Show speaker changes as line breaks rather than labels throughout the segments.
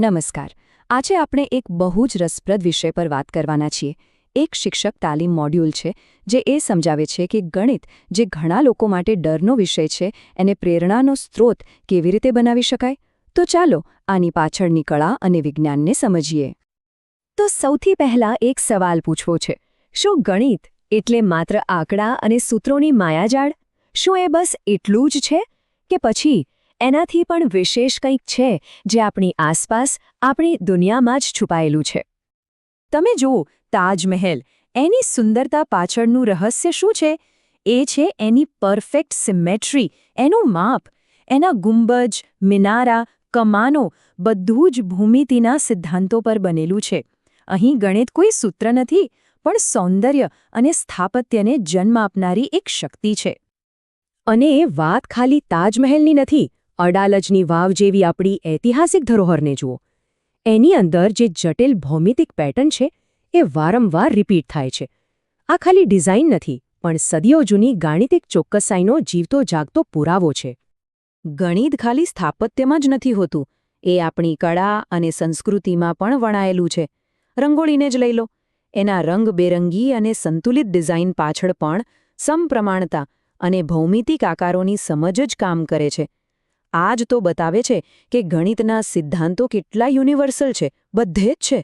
નમસ્કાર. આજે આપણે એક બહુ જ રસપ્રદ વિષય પર વાત કરવાના છીએ. એક શિક્ષક તાલીમ મોડ્યુલ છે જે એ સમજાવે છે કે ગણિત, જે ઘણા લોકો માટે ડરનો વિષય છે, એને પ્રેરણાનો સ્ત્રોત કેવી રીતે બનાવી શકાય. તો ચાલો આની પાછળની કળા અને વિજ્ઞાનને સમજીએ. તો સૌથી પહેલા એક સવાલ પૂછવો છે. શું ગણિત એટલે માત્ર આંકડા અને સૂત્રોની માયાજાળ? શું એ બસ એટલું જ છે કે પછી એનાથી પણ વિશેષ કંઈક છે જે આપણી આસપાસ, આપણી દુનિયામાં જ છુપાયેલું છે? તમે જુઓ, તાજમહેલ, એની સુંદરતા પાછળનું રહસ્ય શું છે? એ છે એની પરફેક્ટ સિમેટ્રી, એનું માપ. એના ગુંબજ, મિનારા, કમાનો બધું જ ભૂમિતિના સિદ્ધાંતો પર બનેલું છે. અહીં ગણિત કોઈ સૂત્ર નથી, પણ સૌંદર્ય અને સ્થાપત્યને જન્મ આપનારી એક શક્તિ છે. અને એ વાત ખાલી તાજમહેલની નથી. અડાલજની વાવ જેવી આપણી ઐતિહાસિક ધરોહરને જુઓ. એની અંદર જે જટિલ ભૌમિતિક પેટર્ન છે એ વારંવાર રિપીટ થાય છે. આ ખાલી ડિઝાઇન નથી, પણ સદીઓ જૂની ગાણિતિક ચોકસાઈનો જીવતો જાગતો પુરાવો છે. ગણિત ખાલી સ્થાપત્યમાં જ નથી હોતું, એ આપણી કળા અને સંસ્કૃતિમાં પણ વણાયેલું છે. રંગોળીને જ લઈ લો. એના રંગબેરંગી અને સંતુલિત ડિઝાઇન પાછળ પણ સમપ્રમાણતા અને ભૌમિતિક આકારોની સમજ જ કામ કરે છે. આ જ તો બતાવે છે કે ગણિતના સિદ્ધાંતો કેટલા યુનિવર્સલ છે, બધે જ છે.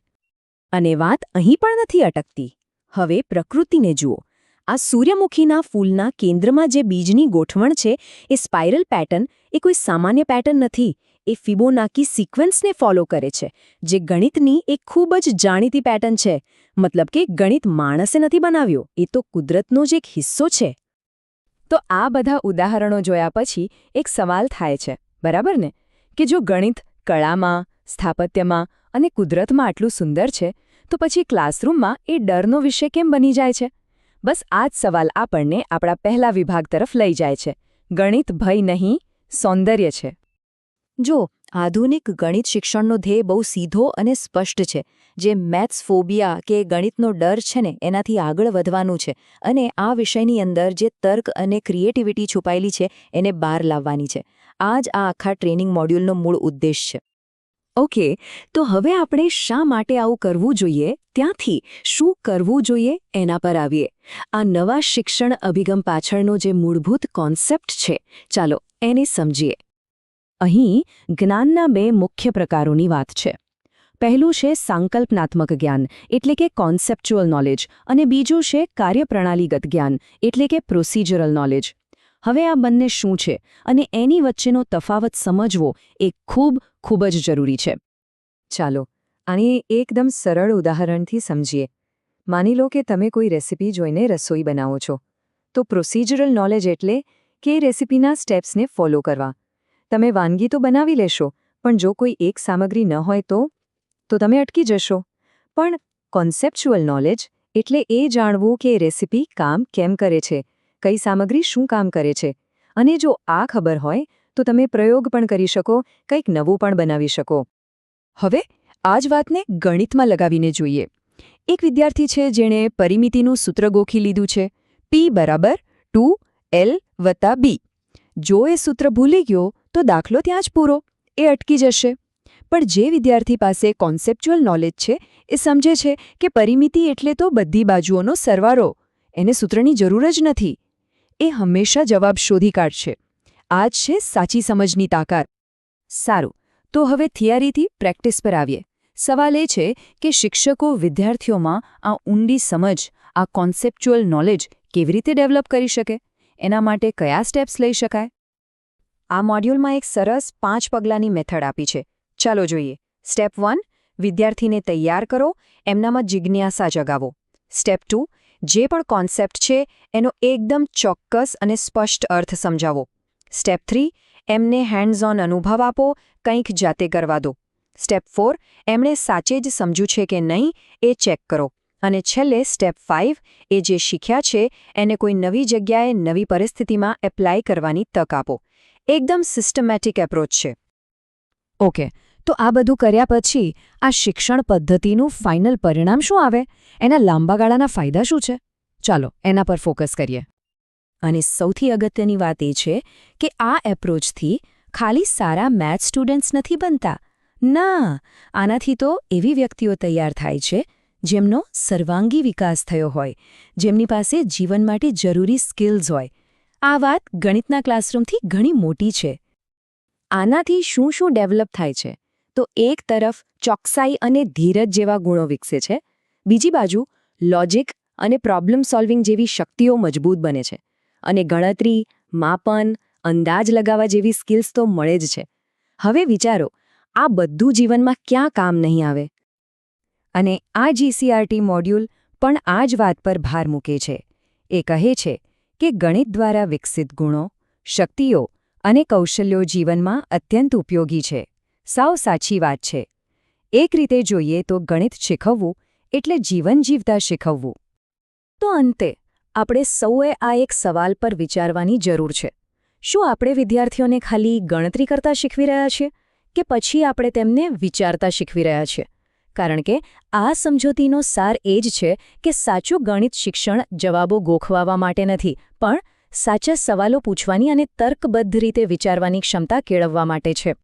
અને વાત અહીં પણ નથી અટકતી. હવે પ્રકૃતિને જુઓ. આ સૂર્યમુખીના ફૂલના કેન્દ્રમાં જે બીજની ગોઠવણ છે, એ સ્પાઇરલ પેટર્ન, એ કોઈ સામાન્ય પેટર્ન નથી. એ ફિબોનાકી સિક્વન્સને ફોલો કરે છે, જે ગણિતની એક ખૂબ જ જાણીતી પેટર્ન છે. મતલબ કે ગણિત માણસે નથી બનાવ્યો, એ તો કુદરતનો જ એક હિસ્સો છે. તો આ બધા ઉદાહરણો જોયા પછી એક સવાલ થાય છે, બરાબર ને? કે જો ગણિત કળામાં, સ્થાપત્યમાં અને કુદરતમાં આટલું સુંદર છે, તો પછી ક્લાસરૂમમાં એ ડરનો વિષય કેમ બની જાય છે? બસ આ જ સવાલ આપણને આપણા પહેલા વિભાગ તરફ લઈ જાય છે. ગણિત ભય નહીં, સૌંદર્ય છે. જો આધુનિક ગણિત શિક્ષણનો ધ્યેય બહુ સીધો અને સ્પષ્ટ છે. જે મેથ્સ ફોબિયા કે ગણિતનો ડર છે ને, એનાથી આગળ વધવાનું છે અને આ વિષયની અંદર જે તર્ક અને ક્રિએટિવિટી છુપાયેલી છે એને બહાર લાવવાની છે. આ જ આ આખા ટ્રેનિંગ મોડ્યુલનો મૂળ ઉદ્દેશ છે. ઓકે, તો હવે આપણે શા માટે આવું કરવું જોઈએ, ત્યાંથી શું કરવું જોઈએ એના પર આવીએ. આ નવા શિક્ષણ અભિગમ પાછળનો જે મૂળભૂત કોન્સેપ્ટ છે, ચાલો એને સમજીએ. અહીં જ્ઞાનના બે મુખ્ય પ્રકારોની વાત છે. પહેલું છે સાંકલ્પનાત્મક જ્ઞાન, એટલે કે કોન્સેપ્ચ્યુઅલ નોલેજ, અને બીજું છે કાર્યપ્રણાલીગત જ્ઞાન, એટલે કે પ્રોસિજરલ નોલેજ. હવે આ બંને શું છે અને એની વચ્ચેનો તફાવત સમજવો એ ખૂબ જ જરૂરી છે. ચાલો આની એકદમ સરળ ઉદાહરણથી સમજીએ. માની લો કે તમે કોઈ રેસિપી જોઈને રસોઈ બનાવો છો. તો પ્રોસિજરલ નોલેજ એટલે કે રેસિપીના સ્ટેપ્સને ફોલો કરવા. તમે વાનગી તો બનાવી લેશો, પણ જો કોઈ એક સામગ્રી ન હોય તો તમે અટકી જશો. પણ કોન્સેપ્ચ્યુઅલ નોલેજ એટલે એ જાણવું કે રેસિપી કામ કેમ કરે છે, કઈ સામગ્રી શું કામ કરે છે. અને જો આ ખબર હોય તો તમે પ્રયોગ પણ કરી શકો, કંઈક નવું પણ બનાવી શકો. હવે આ જ વાતને ગણિતમાં લગાવીને જોઈએ. એક વિદ્યાર્થી છે જેણે પરિમિતિનું સૂત્ર ગોખી લીધું છે, P = 2L/B. જો એ સૂત્ર ભૂલી ગયો તો દાખલો ત્યાં જ પૂરો, એ અટકી જશે. પણ જે વિદ્યાર્થી પાસે કોન્સેપ્ચ્યુઅલ નોલેજ છે, એ સમજે છે કે પરિમિતિ એટલે તો બધી બાજુઓનો સરવાળો, એને સૂત્રની જરૂર જ નથી. એ હંમેશા જવાબ શોધી કાઢશે. આ જ છે સાચી સમજની તાકાત. સારું, તો હવે થિયરીથી પ્રેક્ટિસ પર આવીએ. સવાલ એ છે કે શિક્ષકો વિદ્યાર્થીઓમાં આ ઊંડી સમજ, આ કોન્સેપ્ચ્યુઅલ નોલેજ કેવી રીતે ડેવલપ કરી શકે? એના માટે કયા સ્ટેપ્સ લઈ શકાય? આ મોડ્યુલમાં એક સરસ 5 પગલાંની મેથડ આપી છે. ચાલો જોઈએ. સ્ટેપ 1, વિદ્યાર્થીને તૈયાર કરો, એમનામાં જિજ્ઞાસા જગાવો. સ્ટેપ 2, જે પણ કોન્સેપ્ટ છે એનો એકદમ ચોક્કસ અને સ્પષ્ટ અર્થ સમજાવો. સ્ટેપ 3, એમને હેન્ડ્સ ઓન અનુભવ આપો, કંઈક જાતે કરવા દો. સ્ટેપ 4, એમણે સાચે જ સમજ્યું છે કે નહીં એ ચેક કરો. અને છેલ્લે સ્ટેપ 5, એ જે શીખ્યા છે એને કોઈ નવી જગ્યાએ, નવી પરિસ્થિતિમાં એપ્લાય કરવાની તક આપો. એકદમ સિસ્ટમેટિક એપ્રોચ છે. ઓકે, તો આ બધું કર્યા પછી આ શિક્ષણ પદ્ધતિનું ફાઇનલ પરિણામ શું આવે? એના લાંબા ગાળાના ફાયદા શું છે? ચાલો એના પર ફોકસ કરીએ. અને સૌથી અગત્યની વાત એ છે કે આ એપ્રોચથી ખાલી સારા મેથ્સ સ્ટુડન્ટ્સ નથી બનતા, ના, આનાથી તો એવી વ્યક્તિઓ તૈયાર થાય છે જેમનો સર્વાંગી વિકાસ થયો હોય, જેમની પાસે જીવન માટે જરૂરી સ્કિલ્સ હોય. આ વાત ગણિતના ક્લાસરૂમથી ઘણી મોટી છે. આનાથી શું શું ડેવલપ થાય છે? તો એક તરફ ચોકસાઈ અને ધીરજ જેવા ગુણો વિકસે છે, બીજી બાજુ લોજિક અને પ્રોબ્લેમ સોલ્વિંગ જેવી શક્તિઓ મજબૂત બને છે, અને ગણતરી, માપન, અંદાજ લગાવવા જેવી સ્કિલ્સ તો મળે જ છે. હવે વિચારો, આ બધું જીવનમાં ક્યાં કામ નહીં આવે? અને આ જીસીઆરટી મોડ્યુલ પણ આ જ વાત પર ભાર મૂકે છે. એ કહે છે કે ગણિત દ્વારા વિકસિત ગુણો, શક્તિઓ અને કૌશલ્યો જીવનમાં અત્યંત ઉપયોગી છે. સાવ સાચી વાત છે. એક રીતે જોઈએ તો ગણિત શીખવવું એટલે જીવન જીવતા શીખવવું. તો અંતે આપણે સૌએ આ એક સવાલ પર વિચારવાની જરૂર છે. શું આપણે વિદ્યાર્થીઓને ખાલી ગણતરી કરતા શીખવી રહ્યા છીએ, કે પછી આપણે તેમને વિચારતા શીખવી રહ્યા છીએ? કારણ કે આ સમજૂતીનો સાર એ જ છે કે સાચું ગણિત શિક્ષણ જવાબો ગોખવાવા માટે નથી, પણ સાચા સવાલો પૂછવાની અને તર્કબદ્ધ રીતે વિચારવાની ક્ષમતા કેળવવા માટે છે.